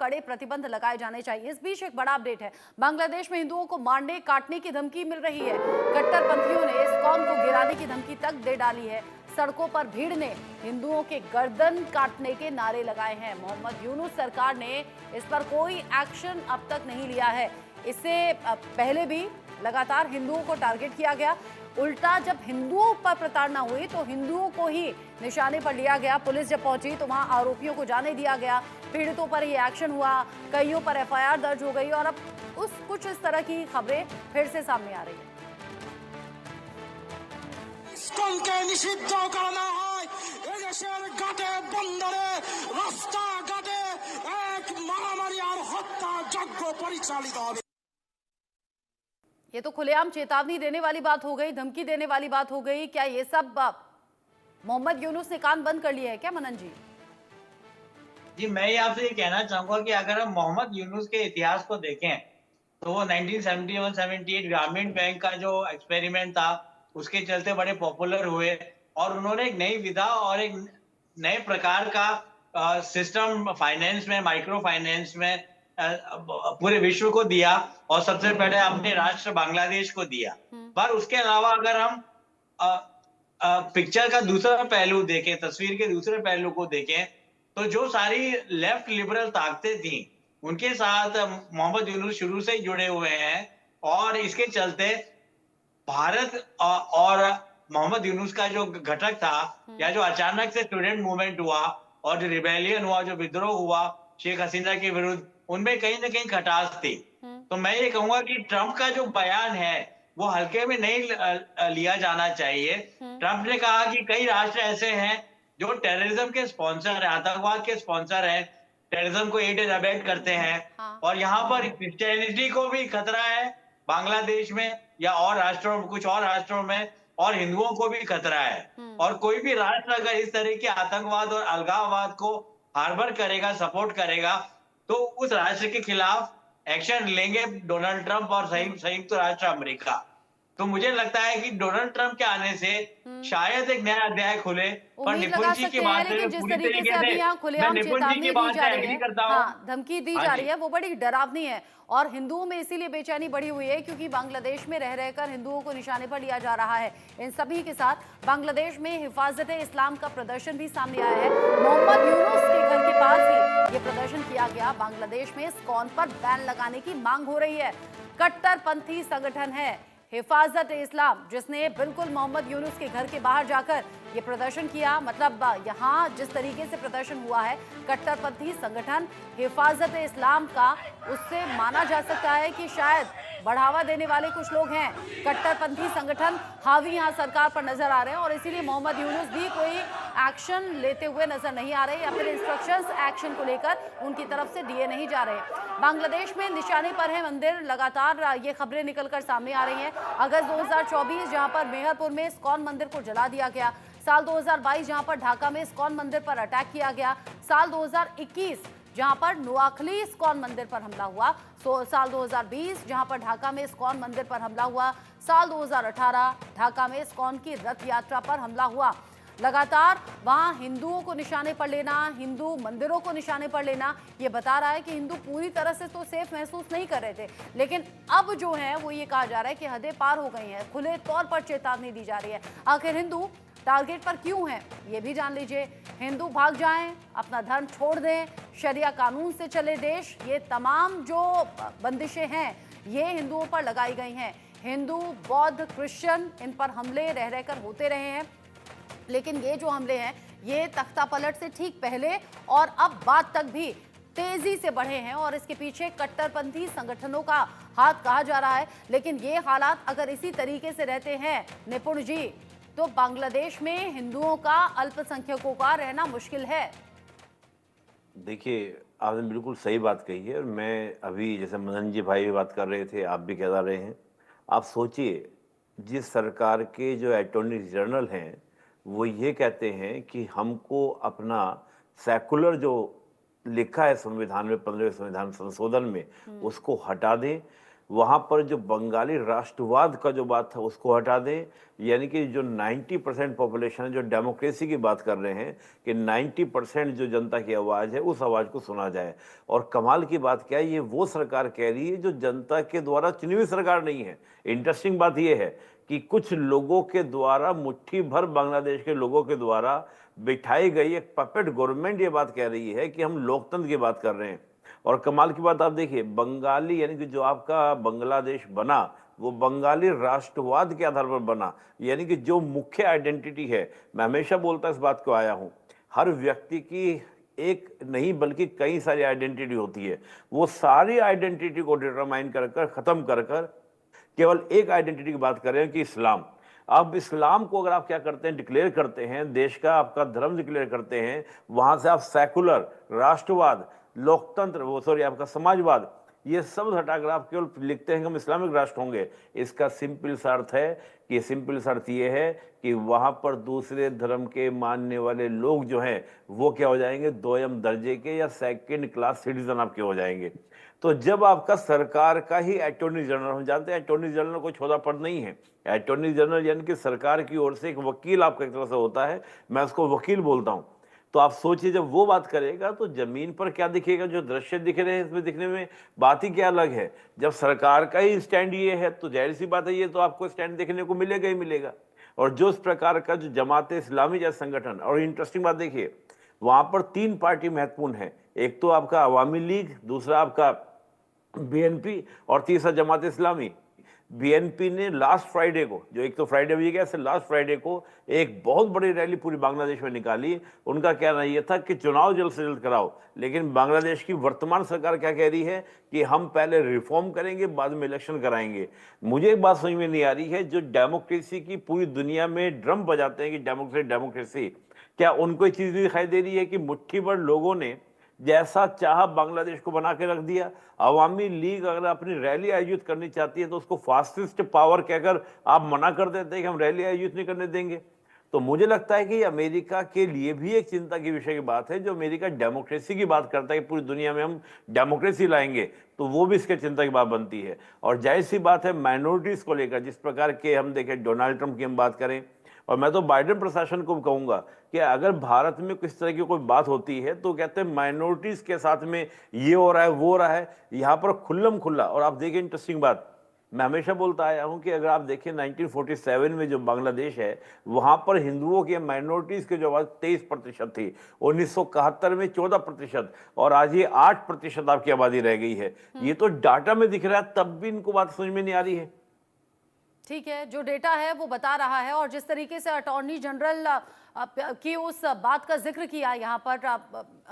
कड़े प्रतिबंध लगाए जाने चाहिए। इस बीच एक बड़ा अपडेट है, बांग्लादेश में हिंदुओं को मारने काटने की धमकी मिल रही है। कट्टरपंथियों ने इस्कॉन को गिराने की धमकी तक दे डाली है। सड़कों पर भीड़ ने हिंदुओं के गर्दन काटने के नारे लगाए हैं। मोहम्मद यूनुस सरकार ने इस पर कोई एक्शन अब तक नहीं लिया है। इससे पहले भी लगातार हिंदुओं को टारगेट किया गया। उल्टा जब हिंदुओं पर प्रताड़ना हुई तो हिंदुओं को ही निशाने पर लिया गया। पुलिस जब पहुंची तो वहां आरोपियों को जाने दिया गया। पीड़ितों पर ये एक्शन हुआ, कईयों पर एफआईआर दर्ज हो गई और अब कुछ इस तरह की खबरें फिर से सामने आ रही है। ইসকনকে নিষিদ্ধ করা না হয়, এদেশের ঘাটে বন্দরে রাস্তাঘাটে এক মারামারি আর হত্যা যজ্ঞ পরিচালিত হবে। ये तो खुलेआम चेतावनी देने वाली बात हो गई, धमकी देने वाली बात हो गई। क्या ये सब मोहम्मद यूनुस ने कान बंद कर लिए है क्या मनन जी? जी, मैं ये आपसे ये कहना चाहूंगा कि अगर हम मोहम्मद यूनुस के इतिहास को देखें तो वो 1971-78 ग्रामीण बैंक का जो एक्सपेरिमेंट था उसके चलते बड़े पॉपुलर हुए और उन्होंने एक नई विधा और एक नए प्रकार का सिस्टम फाइनेंस में, माइक्रो फाइनेंस में पूरे विश्व को दिया और सबसे पहले अपने राष्ट्र बांग्लादेश को दिया। पर उसके अलावा अगर हम पिक्चर का दूसरा पहलू देखें, तस्वीर के दूसरे पहलू को देखें, तो जो सारी लेफ्ट लिबरल ताकतें थी उनके साथ मोहम्मद यूनुस शुरू से ही जुड़े हुए हैं और इसके चलते भारत और मोहम्मद यूनुस का जो घटक था या जो अचानक से स्टूडेंट मूवमेंट हुआ और जो रिबेलियन हुआ, जो विद्रोह हुआ शेख हसीना के विरुद्ध, उनमें कहीं ना कहीं खटास थी। तो मैं ये कहूंगा कि ट्रंप का जो बयान है वो हल्के में नहीं लिया जाना चाहिए। ट्रंप ने कहा कि कई राष्ट्र ऐसे हैं जो टेररिज्म के स्पॉन्सर है, आतंकवाद के स्पॉन्सर है, टेररिज्म को एड एंड अबेट करते हैं। और यहाँ पर क्रिश्चियनिटी को भी खतरा है बांग्लादेश में या और राष्ट्रों में, कुछ और राष्ट्रों में, और हिंदुओं को भी खतरा है। और कोई भी राष्ट्र अगर इस तरह के आतंकवाद और अलगाववाद को हार्बर करेगा, सपोर्ट करेगा, तो उस राष्ट्र के खिलाफ एक्शन लेंगे डोनाल्ड ट्रंप और संयुक्त राष्ट्र अमेरिका। तो मुझे लगता है कि डोनाल्ड ट्रंप के आने से शायद एक नया अध्याय खुले। पर निपुण जी की बात लेकिन जिस तरीके से अभी यहाँ खुलेआम चेतावनी दी जा रही है, धमकी दी जा रही है, वो बड़ी डरावनी है और हिंदुओं में इसीलिए बेचैनी बढ़ी हुई है क्योंकि बांग्लादेश में रह रहकर हिंदुओं को निशाने पर लिया जा रहा है। इन सभी के साथ बांग्लादेश में हिफाजत इस्लाम का प्रदर्शन भी सामने आया है। मोहम्मद यूनुस के घर के पास ही ये प्रदर्शन किया गया। बांग्लादेश में इस्कॉन पर बैन लगाने की मांग हो रही है। कट्टरपंथी संगठन है हिफाजत इस्लाम, जिसने बिल्कुल मोहम्मद यूनुस के घर के बाहर जाकर ये प्रदर्शन किया। मतलब यहाँ जिस तरीके से प्रदर्शन हुआ है कट्टरपंथी संगठन हिफाजत इस्लाम का, उससे माना जा सकता है कि शायद बढ़ावा देने वाले कुछ लोग हैं। कट्टरपंथी संगठन हावी यहाँ सरकार पर नजर आ रहे हैं और इसीलिए मोहम्मद यूनुस भी कोई एक्शन लेते हुए नजर नहीं आ रहे या फिर इंस्ट्रक्शंस एक्शन को लेकर उनकी तरफ से दिए नहीं जा रहे। बांग्लादेश में निशाने पर है मंदिर, लगातार ये खबरें निकलकर सामने आ रही हैं। अगस्त 2024 जहां पर मेहरपुर में इस्कॉन मंदिर को जला दिया गया, साल 2022 जहां पर ढाका में इस्कॉन मंदिर पर अटैक किया गया, साल 2021 जहां पर नुआखली इस्कॉन मंदिर पर हमला हुआ, साल 2020 जहां पर ढाका में इस्कॉन मंदिर पर हमला हुआ, साल 2018 ढाका में इस्कॉन की रथ यात्रा पर हमला हुआ। लगातार वहां हिंदुओं को निशाने पर लेना, हिंदू मंदिरों को निशाने पर लेना, ये बता रहा है कि हिंदू पूरी तरह से तो सेफ महसूस नहीं कर रहे थे, लेकिन अब जो है वो ये कहा जा रहा है कि हदें पार हो गई हैं। खुले तौर पर चेतावनी दी जा रही है। आखिर हिंदू टारगेट पर क्यों हैं ये भी जान लीजिए। हिंदू भाग जाएं, अपना धर्म छोड़ दें, शरिया कानून से चले देश, ये तमाम जो बंदिशें हैं ये हिंदुओं पर लगाई गई हैं। हिंदू, बौद्ध, क्रिश्चियन, इन पर हमले रह रहकर होते रहे हैं, लेकिन ये जो हमले हैं ये तख्ता पलट से ठीक पहले और अब बाद तक भी तेजी से बढ़े हैं और इसके पीछे कट्टरपंथी संगठनों का हाथ कहा जा रहा है। लेकिन ये हालात अगर इसी तरीके से रहते हैं निपुण जी, तो बांग्लादेश में हिंदुओं का, अल्पसंख्यकों का रहना मुश्किल है। देखिए, आपने बिल्कुल सही बात कही है और मैं अभी जैसे मदन जी भाई भी बात कर रहे थे, आप भी कह रहे हैं। आप सोचिए, जिस सरकार के जो अटॉर्नी जनरल हैं वो ये कहते हैं कि हमको अपना सेकुलर जो लिखा है संविधान में, 15वें संविधान संशोधन में, उसको हटा दें, वहां पर जो बंगाली राष्ट्रवाद का जो बात था उसको हटा दें, यानी कि जो 90% पॉपुलेशन है जो डेमोक्रेसी की बात कर रहे हैं कि 90% जो जनता की आवाज है उस आवाज को सुना जाए। और कमाल की बात क्या है, ये वो सरकार कह रही है जो जनता के द्वारा चुनी हुई सरकार नहीं है। इंटरेस्टिंग बात ये है कि कुछ लोगों के द्वारा, मुट्ठी भर बांग्लादेश के लोगों के द्वारा बिठाई गई एक पपेट गवर्नमेंट ये बात कह रही है कि हम लोकतंत्र की बात कर रहे हैं। और कमाल की बात आप देखिए, बंगाली यानी कि जो आपका बांग्लादेश बना वो बंगाली राष्ट्रवाद के आधार पर बना, यानी कि जो मुख्य आइडेंटिटी है, मैं हमेशा बोलता इस बात को आया हूं, हर व्यक्ति की एक नहीं बल्कि कई सारी आइडेंटिटी होती है। वो सारी आइडेंटिटी को डिटरमाइन कर कर खत्म कर कर केवल एक आइडेंटिटी की बात कर रहे हैं कि इस्लाम। अब इस्लाम को अगर आप क्या करते हैं, डिक्लेयर करते हैं, देश का आपका धर्म डिक्लेयर करते हैं, वहां से आप सेकुलर, राष्ट्रवाद, लोकतंत्र, वो सॉरी आपका समाजवाद, ये सब हटाकर आप केवल लिखते हैं कि हम इस्लामिक राष्ट्र होंगे। इसका सिंपल सा अर्थ है कि सिंपल सा अर्थ ये है कि वहां पर दूसरे धर्म के मानने वाले लोग जो हैं वो क्या हो जाएंगे, दोयम दर्जे के या सेकंड क्लास सिटीजन आपके हो जाएंगे। तो जब आपका सरकार का ही अटॉर्नी जनरल, हम जानते हैं अटॉर्नी जनरल कोई छोटा पद नहीं है, अटॉर्नी जनरल यानी कि सरकार की ओर से एक वकील आपका एक तरह से होता है, मैं उसको वकील बोलता हूं। तो आप सोचिए जब वो बात करेगा तो जमीन पर क्या दिखेगा, जो दृश्य दिख रहे हैं इसमें दिखने में बात ही क्या अलग है। जब सरकार का ही स्टैंड ये है तो जाहिर सी बात है ये तो आपको स्टैंड देखने को मिलेगा ही मिलेगा। और जो इस प्रकार का जो जमाते इस्लामी जैसा संगठन, और इंटरेस्टिंग बात देखिए वहां पर 3 पार्टी महत्वपूर्ण है, एक तो आपका अवामी लीग, दूसरा आपका बीएनपी और तीसरा जमात इस्लामी। बीएनपी ने लास्ट फ्राइडे को, जो एक तो फ्राइडे हुई गया, लास्ट फ्राइडे को एक बहुत बड़ी रैली पूरी बांग्लादेश में निकाली। उनका कहना यह था कि चुनाव जल्द से जल्द कराओ, लेकिन बांग्लादेश की वर्तमान सरकार क्या कह रही है कि हम पहले रिफॉर्म करेंगे बाद में इलेक्शन कराएंगे। मुझे एक बात समझ में नहीं आ रही है, जो डेमोक्रेसी की पूरी दुनिया में ड्रम बजाते हैं कि डेमोक्रेसी डेमोक्रेसी, क्या उनको ये चीज दिखाई दे रही है कि मुट्ठी भर लोगों ने जैसा चाह बांग्लादेश को बना के रख दिया। अवामी लीग अगर अपनी रैली आयोजित करनी चाहती है तो उसको फासिस्ट पावर कहकर आप मना कर देते हैं कि हम रैली आयोजित नहीं करने देंगे। तो मुझे लगता है कि अमेरिका के लिए भी एक चिंता की विषय की बात है, जो अमेरिका डेमोक्रेसी की बात करता है कि पूरी दुनिया में हम डेमोक्रेसी लाएंगे, तो वो भी इसके चिंता की बात बनती है। और जाहिर सी बात है माइनॉरिटीज को लेकर, जिस प्रकार के हम देखें डोनाल्ड ट्रंप की हम बात करें, और मैं तो बाइडेन प्रशासन को कहूंगा कि अगर भारत में किस तरह की कोई बात होती है तो कहते हैं माइनॉरिटीज के साथ में ये हो रहा है वो हो रहा है, यहाँ पर खुल्लम खुल्ला। और आप देखिए इंटरेस्टिंग बात, मैं हमेशा बोलता आया हूं कि अगर आप देखिए 1947 में जो बांग्लादेश है वहां पर हिंदुओं के माइनॉरिटीज की जो आवाज 23% थी, 1971 में 14% और आज ये 8% आपकी आबादी रह गई है। ये तो डाटा में दिख रहा है, तब भी इनको बात समझ में नहीं आ रही है। ठीक है, जो डेटा है वो बता रहा है। और जिस तरीके से अटॉर्नी जनरल की उस बात का जिक्र किया यहाँ पर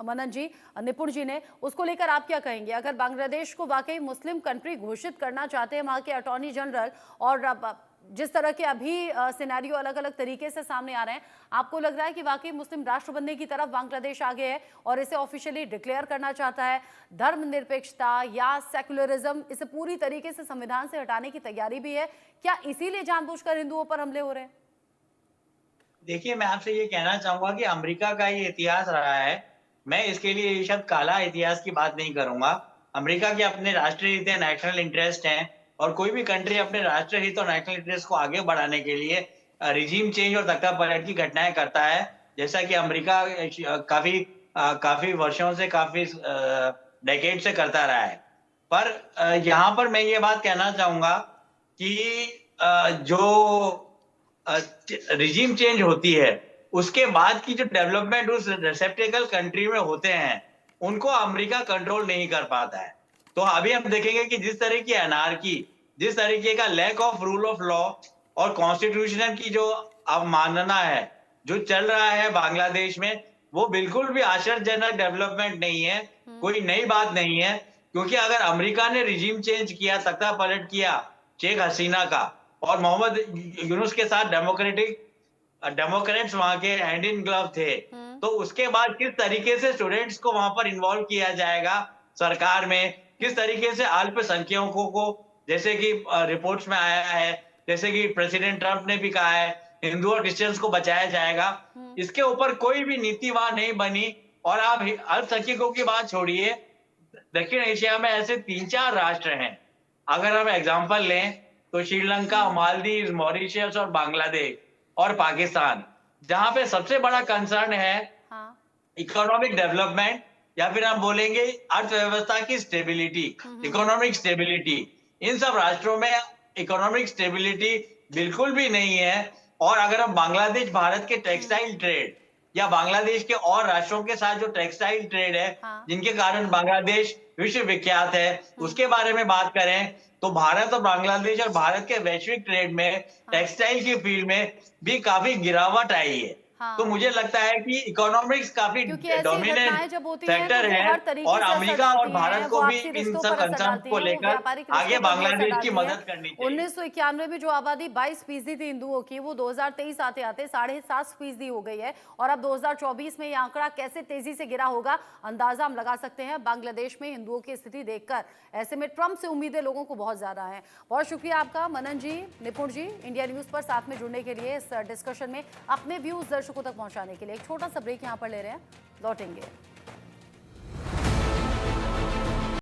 मनन जी, निपुण जी ने, उसको लेकर आप क्या कहेंगे? अगर बांग्लादेश को वाकई मुस्लिम कंट्री घोषित करना चाहते हैं वहाँ के अटॉर्नी जनरल, और जिस तरह के अभी सिनेरियो अलग अलग तरीके से सामने आ रहे हैं, आपको लग रहा है कि वाकई मुस्लिम राष्ट्र बनने की तरफ बांग्लादेश आगे है और इसे ऑफिशियली डिक्लेयर करना चाहता है? धर्मनिरपेक्षता या सेकुलरिज्म, इसे पूरी तरीके से संविधान से हटाने की तैयारी भी है क्या? इसीलिए जानबूझकर हिंदुओं पर हमले हो रहे हैं? देखिए, मैं आपसे ये कहना चाहूंगा कि अमेरिका का ये इतिहास रहा है। मैं इसके लिए ये शब्द काला इतिहास की बात नहीं करूंगा। अमेरिका के अपने राष्ट्रीय हित है, नेशनल इंटरेस्ट हैं, और कोई भी कंट्री अपने राष्ट्रीय हित और नेशनल इंटरेस्ट को आगे बढ़ाने के लिए रिजीम चेंज और तख्ता पलट की घटनाएं करता है, जैसा कि अमेरिका काफी वर्षों से, काफी डेकेड से करता रहा है। पर यहाँ पर मैं ये बात कहना चाहूंगा कि जो रिजीम चेंज होती है उसके बाद की जो डेवलपमेंट उस रिसेप्टेकल कंट्री में होते हैं उनको अमेरिका कंट्रोल नहीं कर पाता है। तो अभी हम देखेंगे कि जिस तरह की अनार्की, जिस तरीके का lack of rule of law और कॉन्स्टिट्यूशन की जो अवमानना है जो चल रहा है बांग्लादेश में, वो बिल्कुल भी आश्चर्यजनक डेवलपमेंट नहीं है, कोई नई बात नहीं है। क्योंकि अगर अमेरिका ने रिजीम चेंज किया, तख्ता पलट किया शेख हसीना का, और मोहम्मद यूनुस के साथ डेमोक्रेट्स वहां के हैंड इन ग्लव थे, तो उसके बाद किस तरीके से स्टूडेंट्स को वहां पर इन्वॉल्व किया जाएगा सरकार में, किस तरीके से अल्पसंख्यकों को, जैसे कि रिपोर्ट्स में आया है, जैसे कि प्रेसिडेंट ट्रंप ने भी कहा है, हिंदू और क्रिश्चियंस को बचाया जाएगा, इसके ऊपर कोई भी नीति वहां नहीं बनी। और आप अल्पसंख्यकों की बात छोड़िए, दक्षिण एशिया में ऐसे 3-4 राष्ट्र हैं, अगर हम एग्जांपल लें तो श्रीलंका, मालदीव, मॉरिशस और बांग्लादेश और पाकिस्तान, जहां पे सबसे बड़ा कंसर्न है इकोनॉमिक डेवलपमेंट, या फिर हम बोलेंगे अर्थव्यवस्था की स्टेबिलिटी, इकोनॉमिक स्टेबिलिटी। इन सब राष्ट्रों में इकोनॉमिक स्टेबिलिटी बिल्कुल भी नहीं है। और अगर हम बांग्लादेश भारत के टेक्सटाइल ट्रेड या बांग्लादेश के और राष्ट्रों के साथ जो टेक्सटाइल ट्रेड है, जिनके कारण बांग्लादेश विश्व विख्यात है, उसके बारे में बात करें तो भारत और बांग्लादेश और भारत के वैश्विक ट्रेड में टेक्सटाइल की फील्ड में भी काफी गिरावट आई है। तो मुझे लगता है कि इकोनॉमिक्स काफी डोमिनेंट फैक्टर है और अमेरिका और भारत को भी इन सब कंसर्न को लेकर आगे बांग्लादेश की मदद करनी चाहिए। 1991 में जो आबादी 22% थी हिंदुओं की, वो 2023 आते आते 7.5% हो गई है। और अब 2024 में ये आंकड़ा कैसे तेजी से गिरा होगा, अंदाजा हम लगा सकते हैं बांग्लादेश में हिंदुओं की स्थिति देखकर। ऐसे में ट्रंप से उम्मीदें लोगों को बहुत ज्यादा है। बहुत शुक्रिया आपका मनन जी, निपुण जी, इंडिया न्यूज पर साथ में जुड़ने के लिए, इस डिस्कशन में अपने व्यूज दर्शकों तक पहुंचाने के लिए। एक छोटा सा ब्रेक यहां पर ले रहे हैं, लौटेंगे।